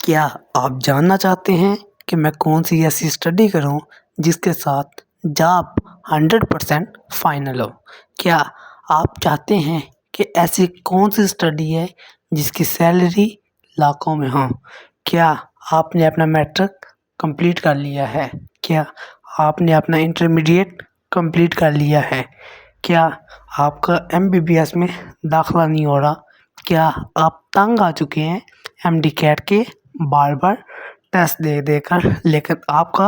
क्या आप जानना चाहते हैं कि मैं कौन सी ऐसी स्टडी करूं जिसके साथ जॉब 100% फाइनल हो? क्या आप चाहते हैं कि ऐसी कौन सी स्टडी है जिसकी सैलरी लाखों में हो? क्या आपने अपना मैट्रिक कंप्लीट कर लिया है? क्या आपने अपना इंटरमीडिएट कंप्लीट कर लिया है? क्या आपका एमबीबीएस में दाखिला नहीं हो रहा? क्या आप तंग आ चुके हैं एमडी कैट के बार बार टेस्ट दे देकर, लेकिन आपका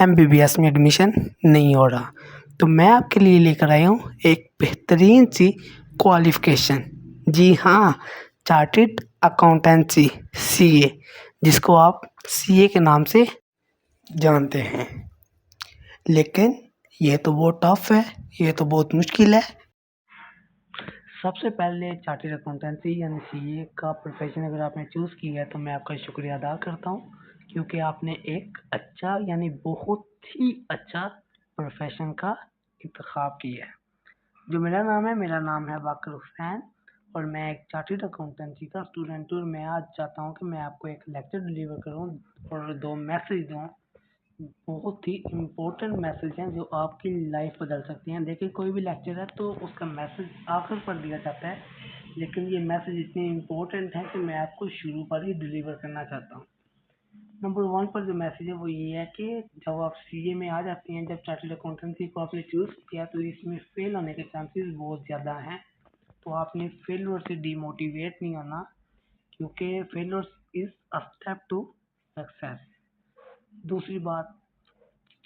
एमबीबीएस में एडमिशन नहीं हो रहा? तो मैं आपके लिए लेकर आया हूँ एक बेहतरीन सी क्वालिफ़िकेशन। जी हाँ, चार्टेड अकाउंटेंसी सीए, जिसको आप सीए के नाम से जानते हैं। लेकिन ये तो बहुत टफ है, ये तो बहुत मुश्किल है। सबसे पहले चार्टेड अकाउंटेंसी यानी सीए का प्रोफेशन अगर आपने चूज़ किया है तो मैं आपका शुक्रिया अदा करता हूँ, क्योंकि आपने एक अच्छा यानी बहुत ही अच्छा प्रोफेशन का इंतखाब किया है। जो मेरा नाम है बाकर हुसैन और मैं एक चार्टेड अकाउंटेंसी का स्टूडेंट हूँ। और मैं आज चाहता हूँ कि मैं आपको एक लेक्चर डिलीवर करूँ और दो मैसेज दूँ। बहुत ही इम्पोर्टेंट मैसेज हैं जो आपकी लाइफ बदल सकती हैं। देखिए, कोई भी लेक्चर है तो उसका मैसेज आखिर पर दिया जाता है, लेकिन ये मैसेज इतने इम्पोर्टेंट है कि मैं आपको शुरू पर ही डिलीवर करना चाहता हूँ। नंबर 1 पर जो मैसेज है वो ये है कि जब आप सीए में आ जाते हैं, जब चार्टर्ड अकाउंटेंसी को आपने चूज़ किया तो इसमें फेल होने के चांसेस बहुत ज़्यादा हैं। तो आपने फेलियर से डिमोटिवेट नहीं होना, क्योंकि failure is a step to success. दूसरी बात,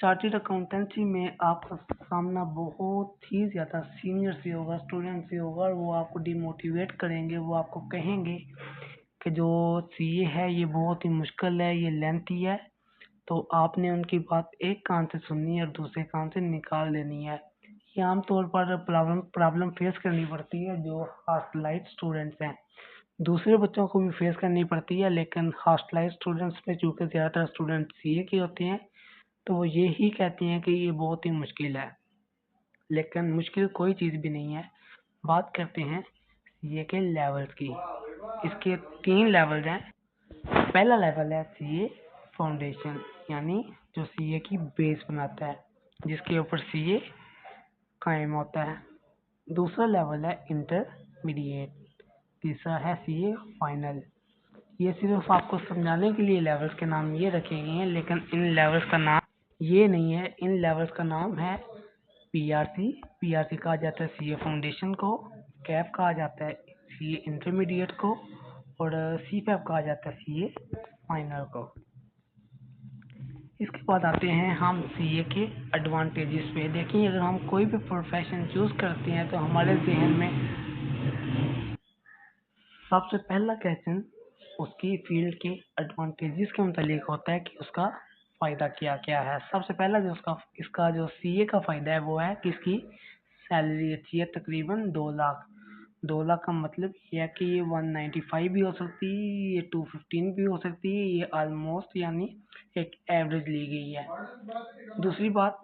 चार्टर्ड अकाउंटेंसी में आपका सामना बहुत ही ज़्यादा सीनियर से होगा, स्टूडेंट से होगा, और वो आपको डिमोटिवेट करेंगे। वो आपको कहेंगे कि जो सीए है ये बहुत ही मुश्किल है, ये लेंथी है। तो आपने उनकी बात एक कान से सुननी है और दूसरे कान से निकाल देनी है। ये आमतौर पर प्रॉब्लम फेस करनी पड़ती है जो हॉस्टलाइज्ड स्टूडेंट्स हैं। दूसरे बच्चों को भी फेस करनी पड़ती है, लेकिन हॉस्टलाइज्ड स्टूडेंट्स में चूँकि ज़्यादातर स्टूडेंट सीए के होते हैं तो वो ये ही कहती हैं कि ये बहुत ही मुश्किल है, लेकिन मुश्किल कोई चीज़ भी नहीं है। बात करते हैं सीए के लेवल्स की। इसके 3 लेवल्स हैं। पहला लेवल है सीए फाउंडेशन, यानी जो सीए की बेस बनाता है, जिसके ऊपर सीए कायम होता है। दूसरा लेवल है इंटरमीडिएट। तीसरा है सीए फाइनल। ये सिर्फ आपको समझाने के लिए लेवल्स के नाम ये रखे गए हैं, लेकिन इन लेवल्स का नाम ये नहीं है। इन लेवल्स का नाम है पीआरसी। पीआरसी कहा जाता है सीए फाउंडेशन को, कैप कहा जाता है सीए इंटरमीडिएट को, और सीपैप कहा जाता है सीए फाइनल को। इसके बाद आते हैं हम सीए के एडवांटेजेस पे। देखिए, अगर हम कोई भी प्रोफेशन चूज़ करते हैं तो हमारे जहन में सबसे पहला क्वेश्चन उसकी फील्ड के एडवांटेजेस के मुतालिक होता है कि उसका फ़ायदा क्या क्या है। सबसे पहला जो इसका जो सीए का फ़ायदा है वो है कि इसकी सैलरी अच्छी है, तकरीबन 2 लाख। 2 लाख का मतलब ये है कि ये 195 भी हो सकती है, ये 215 भी हो सकती है, ये ऑलमोस्ट यानी एक एवरेज ली गई है। दूसरी बात,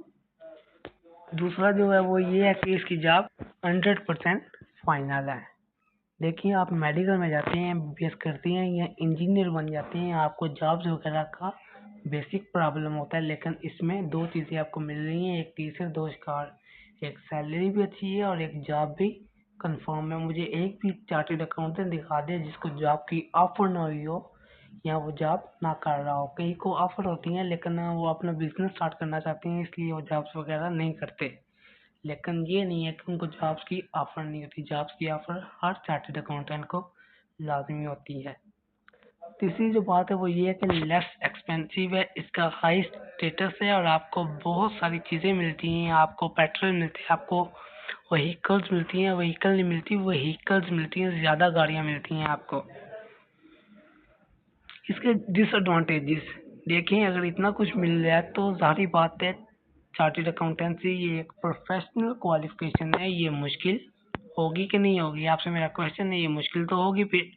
दूसरा जो है वो ये है कि इसकी जॉब 100% फाइनल है। देखिए, आप मेडिकल में जाते हैं, एमबीबीएस करते हैं या इंजीनियर बन जाते हैं, आपको जॉब्स वगैरह का बेसिक प्रॉब्लम होता है, लेकिन इसमें 2 चीज़ें आपको मिल रही हैं, एक तीसरे 2 स्टार, एक सैलरी भी अच्छी है और एक जॉब भी कंफर्म है। मुझे एक भी चार्टेड अकाउंटेंट दिखा दे जिसको जॉब की ऑफर ना हुई हो या वो जॉब ना कर रहा हो। कई को ऑफर होती हैं, लेकिन वो अपना बिजनेस स्टार्ट करना चाहते हैं, इसलिए वो जॉब्स वगैरह नहीं करते। लेकिन ये नहीं है कि उनको जॉब्स की ऑफ़र नहीं होती। जॉब्स की ऑफ़र हर चार्टेड अकाउंटेंट को लाजमी होती है। तीसरी जो बात है वो ये है कि लेस एक्सपेंसिव है, इसका हाई स्टेटस है और आपको बहुत सारी चीज़ें मिलती हैं। आपको पेट्रोल मिलती है, आपको व्हीकल्स मिलती हैं, व्हीकल नहीं मिलती, व्हीकल्स मिलती हैं, ज़्यादा गाड़ियाँ मिलती हैं आपको। इसके डिसएडवांटेजेस देखें, अगर इतना कुछ मिल रहा है तो ज़ाहिर बात है चार्टेड अकाउंटेंसी ये एक प्रोफेशनल क्वालिफिकेशन है। ये मुश्किल होगी कि नहीं होगी, आपसे मेरा क्वेश्चन है। ये मुश्किल तो होगी, फिर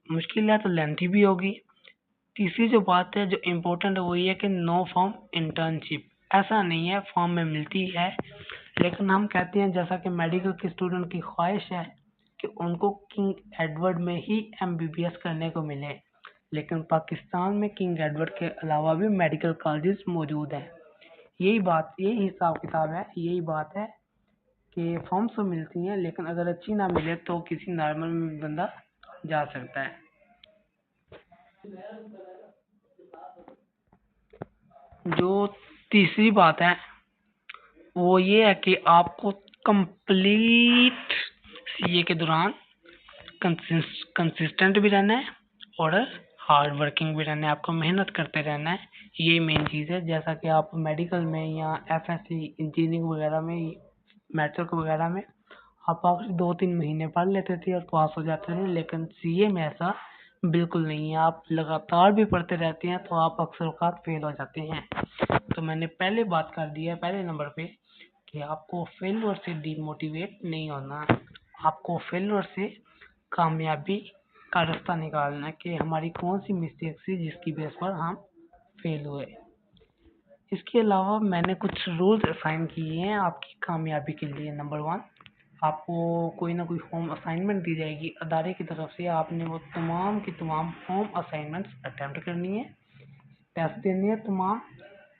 मुश्किल है तो लेंथी भी होगी। तीसरी जो बात है जो इम्पोर्टेंट है वो ये है कि नो फॉर्म इंटर्नशिप। ऐसा नहीं है, फॉर्म में मिलती है, लेकिन हम कहते हैं जैसा कि मेडिकल के स्टूडेंट की ख्वाहिश है कि उनको किंग एडवर्ड में ही एमबीबीएस करने को मिले, लेकिन पाकिस्तान में किंग एडवर्ड के अलावा भी मेडिकल कॉलेजेस मौजूद हैं। यही हिसाब किताब है, यही बात है कि फॉर्म्स तो मिलती हैं, लेकिन अगर अच्छी ना मिले तो किसी नॉर्मल बंदा जा सकता है। जो तीसरी बात है वो ये है कि आपको कंप्लीट सीए के दौरान कंसिस्टेंट भी रहना है और हार्ड वर्किंग भी रहना है, आपको मेहनत करते रहना है। ये मेन चीज़ है। जैसा कि आप मेडिकल में या एफएससी इंजीनियरिंग वगैरह में, मैट्रिक वगैरह में आप 2-3 महीने पढ़ लेते थे और पास हो जाते थे, लेकिन सीए में ऐसा बिल्कुल नहीं है। आप लगातार भी पढ़ते रहते हैं तो आप अक्सर औकात फेल हो जाते हैं। तो मैंने पहले बात कर दी है पहले नंबर पे कि आपको फेलियर से डिमोटिवेट नहीं होना, आपको फेलियर से कामयाबी का रास्ता निकालना है कि हमारी कौन सी मिस्टेक थी जिसकी बेस पर हम फेल हुए। इसके अलावा मैंने कुछ रूल्स असाइन किए हैं आपकी कामयाबी के लिए। नंबर 1, आपको कोई ना कोई होम असाइनमेंट दी जाएगी अदारे की तरफ से, आपने वो तमाम की तमाम होम असाइनमेंट्स अटेम्प्ट करनी है, टेस्ट देनी है, तमाम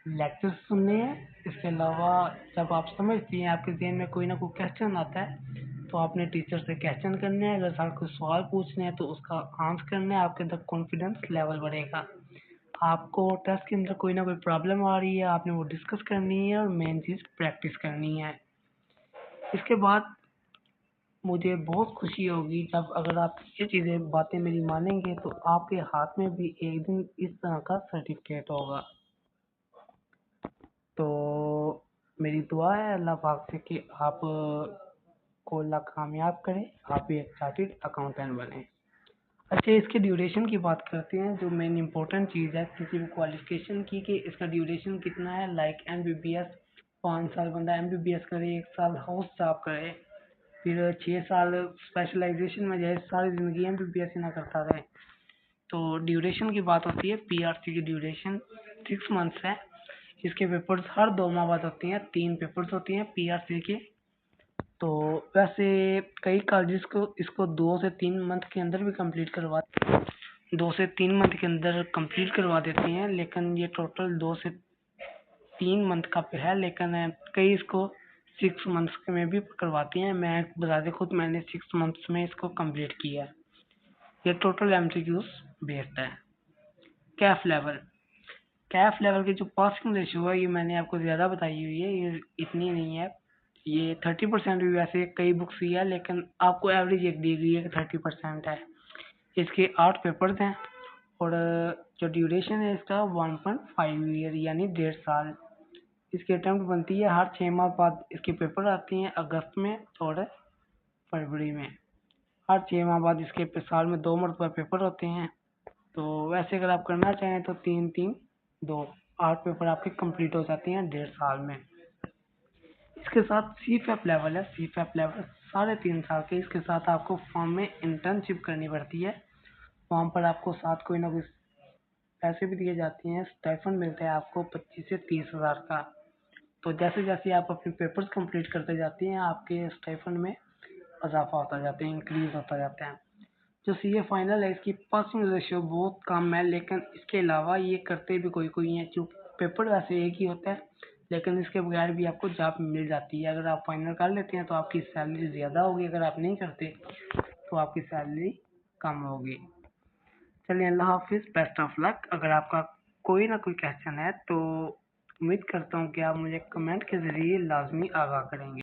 लेक्चर्स सुनने हैं। इसके अलावा जब आप समझती हैं, आपके जहन में कोई ना कोई क्वेश्चन आता है तो आपने टीचर से क्वेश्चन करने हैं, अगर सर कोई सवाल पूछने हैं तो उसका आंसर करना है, आपके अंदर कॉन्फिडेंस लेवल बढ़ेगा। आपको टेस्ट के अंदर कोई ना कोई प्रॉब्लम आ रही है, आपने वो डिस्कस करनी है और मेन चीज़ प्रैक्टिस करनी है। इसके बाद मुझे बहुत खुशी होगी जब अगर आप ये चीज़ें बातें मेरी मानेंगे तो आपके हाथ में भी एक दिन इस तरह का सर्टिफिकेट होगा। तो मेरी दुआ है अल्लाह पाक से कि आप को अल्लाह कामयाब करे, आप भी एक चार्टर्ड अकाउंटेंट बने। अच्छा, इसके ड्यूरेशन की बात करते हैं। जो मेन इंपॉर्टेंट चीज़ है किसी भी क्वालिफिकेशन की कि इसका ड्यूरेशन कितना है। लाइक एमबीबीएस 5 साल बंदा एमबीबीएस करे, 1 साल हाउस जॉब करे, फिर 6 साल स्पेशलाइजेशन में जाए, सारी ज़िंदगी एमबीबीएस ही ना करता रहे। तो ड्यूरेशन की बात होती है। पीआरसी की ड्यूरेशन 6 मंथ्स है। इसके पेपर्स हर 2 माह बाद होती हैं, 3 पेपर्स होती हैं पीआरसी के। तो वैसे कई कॉलेजेस को इसको 2 से 3 मंथ के अंदर भी कंप्लीट करवा 2 से 3 मंथ के अंदर कंप्लीट करवा देती हैं, लेकिन ये टोटल 2 से 3 मंथ का है, लेकिन कई इसको 6 मंथ्स में भी करवाती हैं। मैं बता खुद मैंने 6 मंथ्स में इसको कंप्लीट किया है। ये टोटल एमसीक्यूज बेस्ड है। कैफ लेवल कैफ लेवल की जो पासिंग रेशियो है ये मैंने आपको ज़्यादा बताई हुई है, ये इतनी नहीं है। ये 30% भी वैसे कई बुक्स ही है, लेकिन आपको एवरेज एक दी गई है कि 30% है। इसके 8 पेपर्स हैं और जो ड्यूरेशन है इसका 1.5 ईयर यानी 1.5 साल। इसकी अटेम्प्ट बनती है हर 6 माह बाद। इसके पेपर आती हैं अगस्त में और फरवरी में। हर 6 माह बाद इसके साल में 2 मरतबा पेपर होते हैं। तो वैसे अगर आप करना चाहें तो 3-3-2 8 पेपर आपके कंप्लीट हो जाते हैं 1.5 साल में। इसके साथ सीफैप लेवल है। सीफैप लेवल 3.5 साल के। इसके साथ आपको फॉर्म में इंटर्नशिप करनी पड़ती है। वहाँ पर आपको साथ कोई ना कोई पैसे भी दिए जाते हैं, स्टाइफंड मिलता है आपको 25 से 30 हज़ार का। तो जैसे जैसे आप अपने पेपर्स कंप्लीट करते जाते हैं आपके स्टाइफंड में इजाफा होता जाता है, इंक्रीज होता जाता है। जो सीए फाइनल है इसकी पासिंग रेशियो बहुत कम है, लेकिन इसके अलावा ये करते भी कोई हैं। जो पेपर वैसे एक ही होता है, लेकिन इसके बगैर भी आपको जॉब मिल जाती है। अगर आप फाइनल कर लेते हैं तो आपकी सैलरी ज़्यादा होगी, अगर आप नहीं करते तो आपकी सैलरी कम होगी। चलिए, अल्लाह हाफिज़, बेस्ट ऑफ लक। अगर आपका कोई ना कोई क्वेश्चन है तो उम्मीद करता हूँ कि आप मुझे कमेंट के ज़रिए लाजमी आगाह करेंगे।